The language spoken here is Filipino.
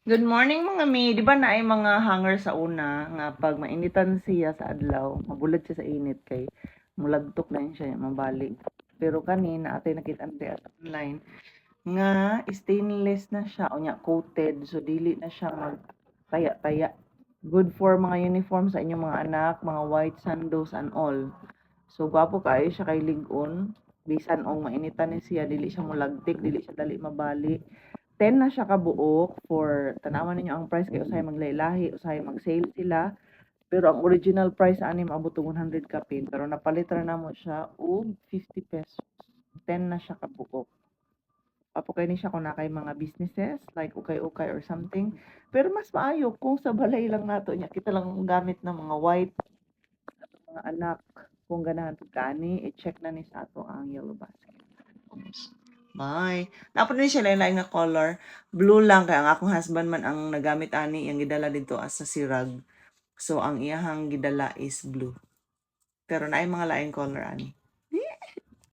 Good morning mga mi. Di ba na ay mga hanger sa una nga pag mainitan siya sa adlaw, mabulad siya sa init kay mulagtok na yun siya mabalik. Pero kanina atay nakita at online nga stainless na siya o nya coated so dili na siya mag taya-taya. Good for mga uniform sa inyong mga anak, mga white sandals and all. So gwapo kayo siya kay ligon. Bisan og mainitan ni siya dili siya mulagtik, dili siya dali mabali. 10 na siya kabuok for tanawan ninyo ang price kay usahay maglailahi, usahay mag-sale sila. Pero ang original price ani maabot og 100 kapin pero napalit ra namo siya og 50 pesos. 10 na siya kabuok. Apo kay ni siya kung na kay mga businesses like ukay-ukay or something. Pero mas maayo kung sa balay lang nato niya kita lang gamit ng mga white mga anak kung ganahan to kani i-check na ni sa ato ang yellow basket. Bye. Dapat din siya lain-lain nga color. Blue lang kaya ang akong husband man ang nagamit ani yang gidala dito as sa sirag. So ang iyahang gidala is blue. Pero naay mga lain color ani.